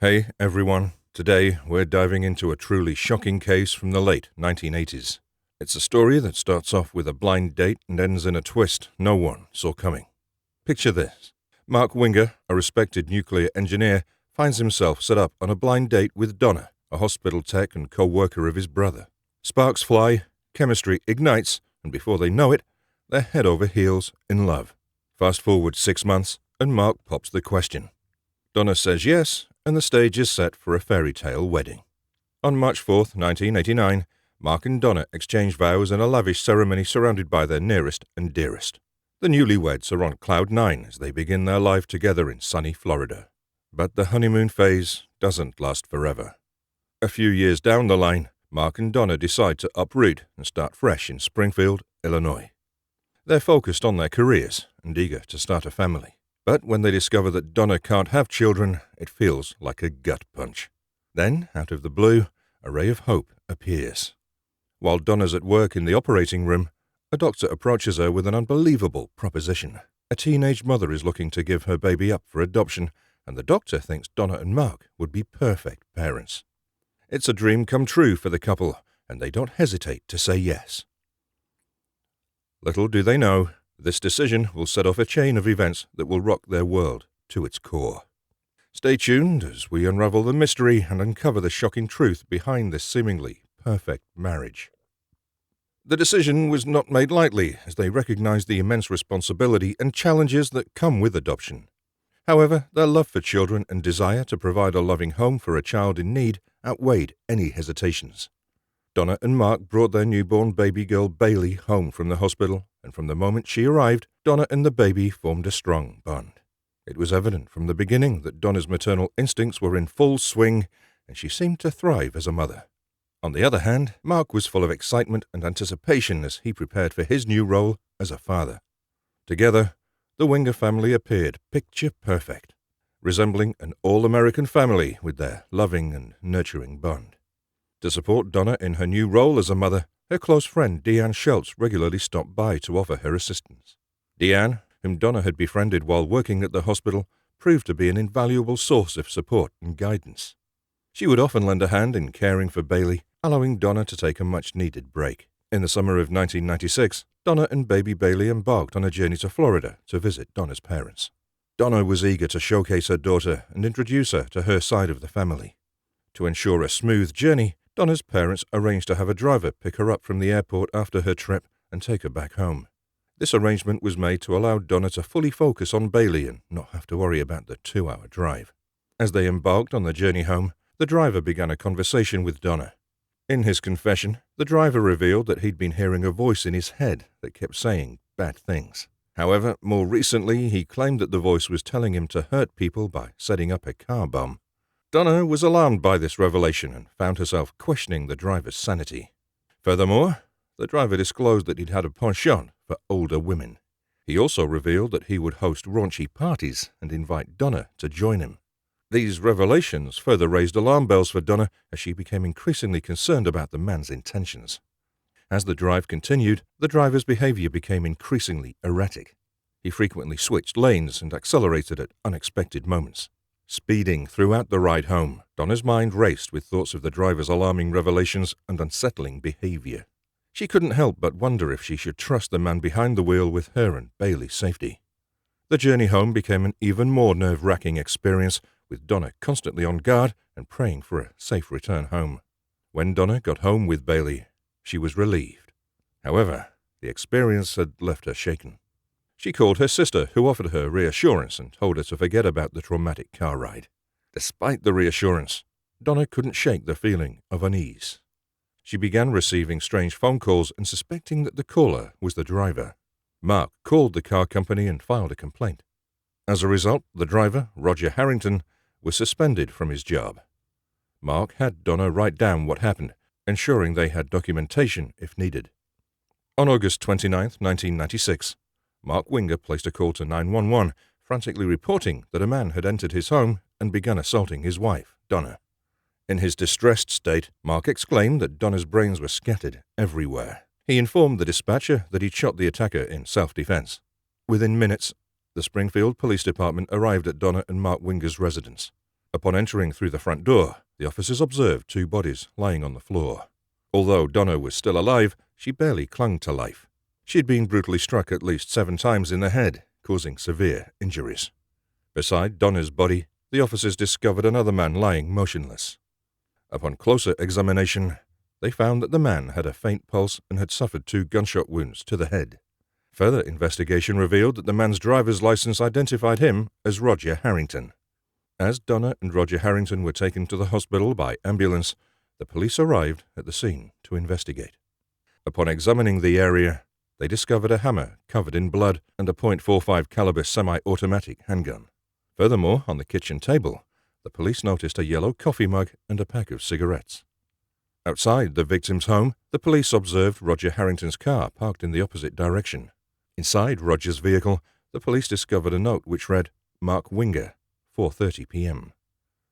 Hey everyone, today we're diving into a truly shocking case from the late 1980s. It's a story that starts off with a blind date and ends in a twist no one saw coming. Picture this. Mark Winger, a respected nuclear engineer, finds himself set up on a blind date with Donnah, a hospital tech and co-worker of his brother. Sparks fly, chemistry ignites, and before they know it, they're head over heels in love. Fast forward 6 months, and Mark pops the question. Donnah says yes, and the stage is set for a fairy tale wedding. On March 4th, 1989, Mark and Donnah exchange vows in a lavish ceremony surrounded by their nearest and dearest. The newlyweds are on cloud nine as they begin their life together in sunny Florida. But the honeymoon phase doesn't last forever. A few years down the line, Mark and Donnah decide to uproot and start fresh in Springfield, Illinois. They're focused on their careers and eager to start a family. But when they discover that Donnah can't have children, it feels like a gut punch. Then, out of the blue, a ray of hope appears. While Donnah's at work in the operating room, a doctor approaches her with an unbelievable proposition. A teenage mother is looking to give her baby up for adoption, and the doctor thinks Donnah and Mark would be perfect parents. It's a dream come true for the couple, and they don't hesitate to say yes. Little do they know, this decision will set off a chain of events that will rock their world to its core. Stay tuned as we unravel the mystery and uncover the shocking truth behind this seemingly perfect marriage. The decision was not made lightly, as they recognized the immense responsibility and challenges that come with adoption. However, their love for children and desire to provide a loving home for a child in need outweighed any hesitations. Donnah and Mark brought their newborn baby girl Bailey home from the hospital, and from the moment she arrived, Donnah and the baby formed a strong bond. It was evident from the beginning that Donnah's maternal instincts were in full swing, and she seemed to thrive as a mother. On the other hand, Mark was full of excitement and anticipation as he prepared for his new role as a father. Together, the Winger family appeared picture perfect, resembling an all-American family with their loving and nurturing bond. To support Donnah in her new role as a mother, her close friend Deanne Schultz regularly stopped by to offer her assistance. Deanne, whom Donnah had befriended while working at the hospital, proved to be an invaluable source of support and guidance. She would often lend a hand in caring for Bailey, allowing Donnah to take a much-needed break. In the summer of 1996, Donnah and baby Bailey embarked on a journey to Florida to visit Donna's parents. Donnah was eager to showcase her daughter and introduce her to her side of the family. To ensure a smooth journey, Donna's parents arranged to have a driver pick her up from the airport after her trip and take her back home. This arrangement was made to allow Donnah to fully focus on Bailey and not have to worry about the 2-hour drive. As they embarked on the journey home, the driver began a conversation with Donnah. In his confession, the driver revealed that he'd been hearing a voice in his head that kept saying bad things. However, more recently, he claimed that the voice was telling him to hurt people by setting up a car bomb. Donnah was alarmed by this revelation and found herself questioning the driver's sanity. Furthermore, the driver disclosed that he'd had a penchant for older women. He also revealed that he would host raunchy parties and invite Donnah to join him. These revelations further raised alarm bells for Donnah as she became increasingly concerned about the man's intentions. As the drive continued, the driver's behavior became increasingly erratic. He frequently switched lanes and accelerated at unexpected moments. Speeding throughout the ride home, Donnah's mind raced with thoughts of the driver's alarming revelations and unsettling behavior. She couldn't help but wonder if she should trust the man behind the wheel with her and Bailey's safety. The journey home became an even more nerve-wracking experience, with Donnah constantly on guard and praying for a safe return home. When Donnah got home with Bailey, she was relieved. However, the experience had left her shaken. She called her sister, who offered her reassurance and told her to forget about the traumatic car ride. Despite the reassurance, Donnah couldn't shake the feeling of unease. She began receiving strange phone calls and suspecting that the caller was the driver. Mark called the car company and filed a complaint. As a result, the driver, Roger Harrington, was suspended from his job. Mark had Donnah write down what happened, ensuring they had documentation if needed. On August 29, 1996, Mark Winger placed a call to 911, frantically reporting that a man had entered his home and begun assaulting his wife, Donnah. In his distressed state, Mark exclaimed that Donnah's brains were scattered everywhere. He informed the dispatcher that he'd shot the attacker in self-defense. Within minutes, the Springfield Police Department arrived at Donnah and Mark Winger's residence. Upon entering through the front door, the officers observed two bodies lying on the floor. Although Donnah was still alive, she barely clung to life. She had been brutally struck at least 7 times in the head, causing severe injuries. Beside Donnah's body, the officers discovered another man lying motionless. Upon closer examination, they found that the man had a faint pulse and had suffered 2 gunshot wounds to the head. Further investigation revealed that the man's driver's license identified him as Roger Harrington. As Donnah and Roger Harrington were taken to the hospital by ambulance, the police arrived at the scene to investigate. Upon examining the area, they discovered a hammer covered in blood and a .45 caliber semi-automatic handgun. Furthermore, on the kitchen table, the police noticed a yellow coffee mug and a pack of cigarettes. Outside the victim's home, the police observed Roger Harrington's car parked in the opposite direction. Inside Roger's vehicle, the police discovered a note which read, "Mark Winger, 4:30 p.m.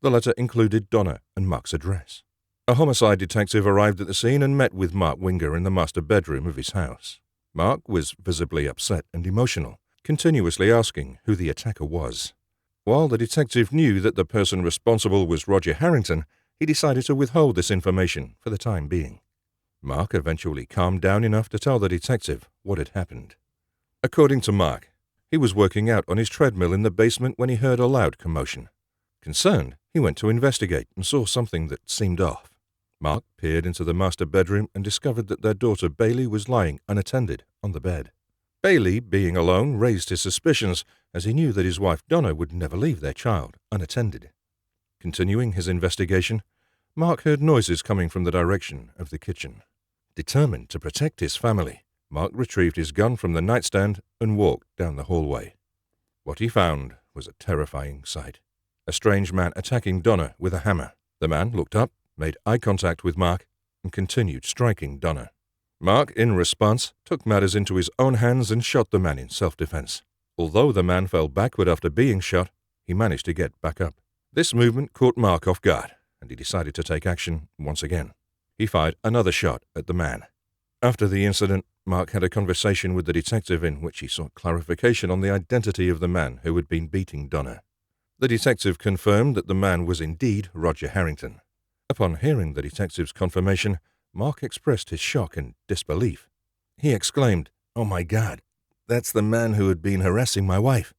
The letter included Donnah and Mark's address. A homicide detective arrived at the scene and met with Mark Winger in the master bedroom of his house. Mark was visibly upset and emotional, continuously asking who the attacker was. While the detective knew that the person responsible was Roger Harrington, he decided to withhold this information for the time being. Mark eventually calmed down enough to tell the detective what had happened. According to Mark, he was working out on his treadmill in the basement when he heard a loud commotion. Concerned, he went to investigate and saw something that seemed off. Mark peered into the master bedroom and discovered that their daughter Bailey was lying unattended on the bed. Bailey, being alone, raised his suspicions, as he knew that his wife Donnah would never leave their child unattended. Continuing his investigation, Mark heard noises coming from the direction of the kitchen. Determined to protect his family, Mark retrieved his gun from the nightstand and walked down the hallway. What he found was a terrifying sight. A strange man attacking Donnah with a hammer. The man looked up, made eye contact with Mark, and continued striking Donnah. Mark, in response, took matters into his own hands and shot the man in self-defense. Although the man fell backward after being shot, he managed to get back up. This movement caught Mark off guard, and he decided to take action once again. He fired another shot at the man. After the incident, Mark had a conversation with the detective in which he sought clarification on the identity of the man who had been beating Donnah. The detective confirmed that the man was indeed Roger Harrington. Upon hearing the detective's confirmation, Mark expressed his shock and disbelief. He exclaimed, "Oh my God, that's the man who had been harassing my wife."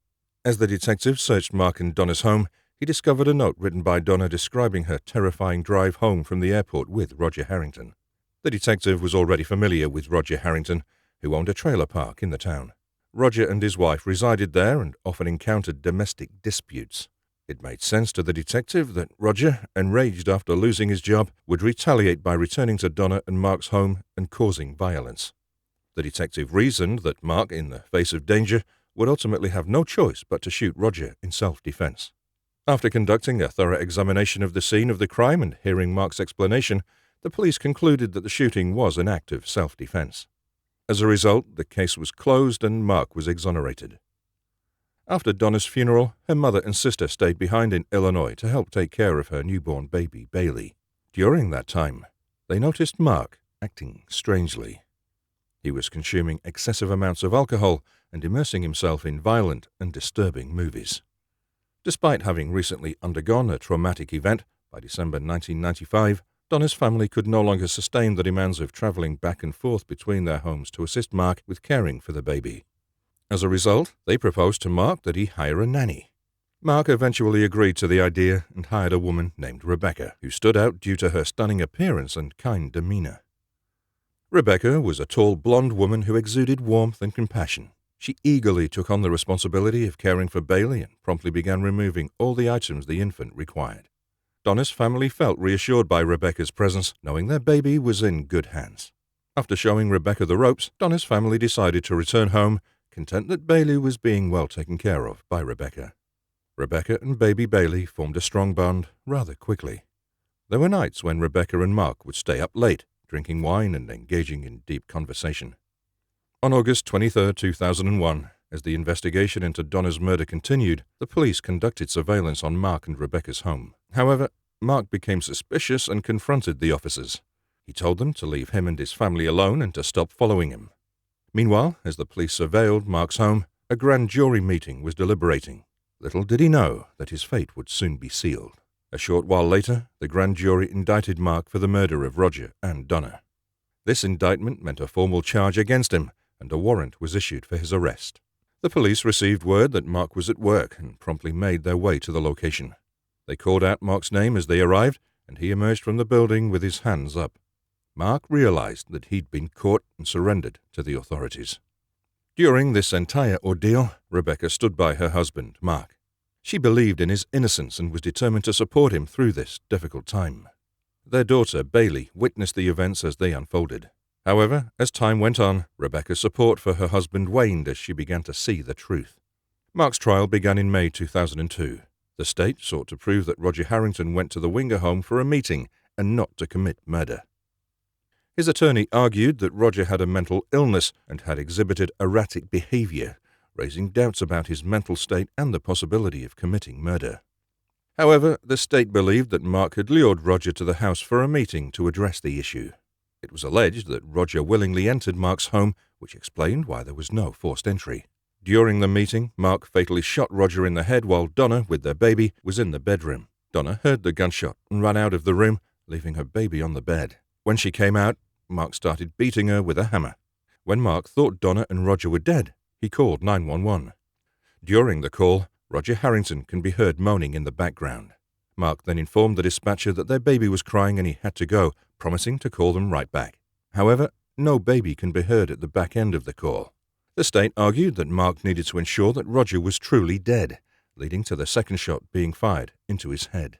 As the detective searched Mark and Donnah's home, he discovered a note written by Donnah describing her terrifying drive home from the airport with Roger Harrington. The detective was already familiar with Roger Harrington, who owned a trailer park in the town. Roger and his wife resided there and often encountered domestic disputes. It made sense to the detective that Roger, enraged after losing his job, would retaliate by returning to Donnah and Mark's home and causing violence. The detective reasoned that Mark, in the face of danger, would ultimately have no choice but to shoot Roger in self-defense. After conducting a thorough examination of the scene of the crime and hearing Mark's explanation, the police concluded that the shooting was an act of self-defense. As a result, the case was closed and Mark was exonerated. After Donnah's funeral, her mother and sister stayed behind in Illinois to help take care of her newborn baby, Bailey. During that time, they noticed Mark acting strangely. He was consuming excessive amounts of alcohol and immersing himself in violent and disturbing movies. Despite having recently undergone a traumatic event, by December 1995, Donnah's family could no longer sustain the demands of traveling back and forth between their homes to assist Mark with caring for the baby. As a result, they proposed to Mark that he hire a nanny. Mark eventually agreed to the idea and hired a woman named Rebecca, who stood out due to her stunning appearance and kind demeanor. Rebecca was a tall blonde woman who exuded warmth and compassion. She eagerly took on the responsibility of caring for Bailey and promptly began removing all the items the infant required. Donnah's family felt reassured by Rebecca's presence, knowing their baby was in good hands. After showing Rebecca the ropes, Donnah's family decided to return home, content that Bailey was being well taken care of by Rebecca. Rebecca and baby Bailey formed a strong bond rather quickly. There were nights when Rebecca and Mark would stay up late, drinking wine and engaging in deep conversation. On August 23, 2001, as the investigation into Donnah's murder continued, the police conducted surveillance on Mark and Rebecca's home. However, Mark became suspicious and confronted the officers. He told them to leave him and his family alone and to stop following him. Meanwhile, as the police surveilled Mark's home, a grand jury meeting was deliberating. Little did he know that his fate would soon be sealed. A short while later, the grand jury indicted Mark for the murder of Roger and Donnah. This indictment meant a formal charge against him, and a warrant was issued for his arrest. The police received word that Mark was at work and promptly made their way to the location. They called out Mark's name as they arrived, and he emerged from the building with his hands up. Mark realized that he'd been caught and surrendered to the authorities. During this entire ordeal, Rebecca stood by her husband, Mark. She believed in his innocence and was determined to support him through this difficult time. Their daughter, Bailey, witnessed the events as they unfolded. However, as time went on, Rebecca's support for her husband waned as she began to see the truth. Mark's trial began in May 2002. The state sought to prove that Roger Harrington went to the Winger home for a meeting and not to commit murder. His attorney argued that Roger had a mental illness and had exhibited erratic behavior, raising doubts about his mental state and the possibility of committing murder. However, the state believed that Mark had lured Roger to the house for a meeting to address the issue. It was alleged that Roger willingly entered Mark's home, which explained why there was no forced entry. During the meeting, Mark fatally shot Roger in the head while Donnah, with their baby, was in the bedroom. Donnah heard the gunshot and ran out of the room, leaving her baby on the bed. When she came out, Mark started beating her with a hammer. When Mark thought Donnah and Roger were dead, he called 911. During the call, Roger Harrington can be heard moaning in the background. Mark then informed the dispatcher that their baby was crying and he had to go, promising to call them right back. However, no baby can be heard at the back end of the call. The state argued that Mark needed to ensure that Roger was truly dead, leading to the second shot being fired into his head.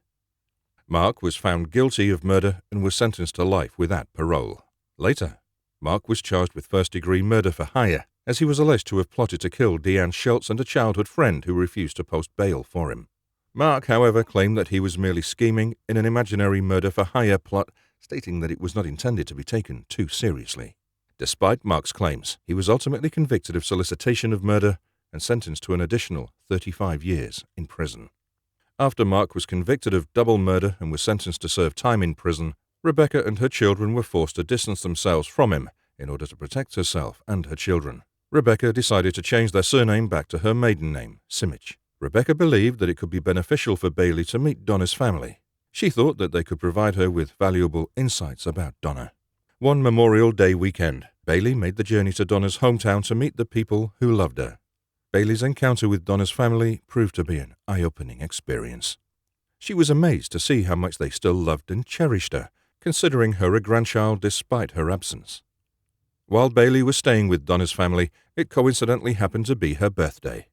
Mark was found guilty of murder and was sentenced to life without parole. Later, Mark was charged with first-degree murder for hire, as he was alleged to have plotted to kill Deanne Schultz and a childhood friend who refused to post bail for him. Mark, however, claimed that he was merely scheming in an imaginary murder-for-hire plot, stating that it was not intended to be taken too seriously. Despite Mark's claims, he was ultimately convicted of solicitation of murder and sentenced to an additional 35 years in prison. After Mark was convicted of double murder and was sentenced to serve time in prison, Rebecca and her children were forced to distance themselves from him in order to protect herself and her children. Rebecca decided to change their surname back to her maiden name, Simich. Rebecca believed that it could be beneficial for Bailey to meet Donnah's family. She thought that they could provide her with valuable insights about Donnah. One Memorial Day weekend, Bailey made the journey to Donnah's hometown to meet the people who loved her. Bailey's encounter with Donnah's family proved to be an eye-opening experience. She was amazed to see how much they still loved and cherished her, considering her a grandchild despite her absence. While Bailey was staying with Donnah's family, it coincidentally happened to be her birthday.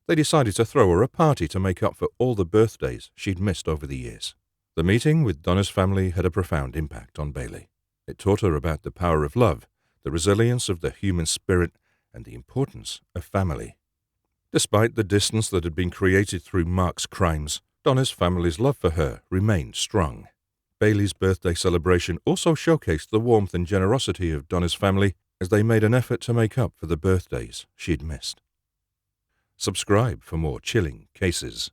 They decided to throw her a party to make up for all the birthdays she'd missed over the years. The meeting with Donnah's family had a profound impact on Bailey. It taught her about the power of love, the resilience of the human spirit, and the importance of family. Despite the distance that had been created through Mark's crimes, Donnah's family's love for her remained strong. Bailey's birthday celebration also showcased the warmth and generosity of Donnah's family as they made an effort to make up for the birthdays she'd missed. Subscribe for more chilling cases.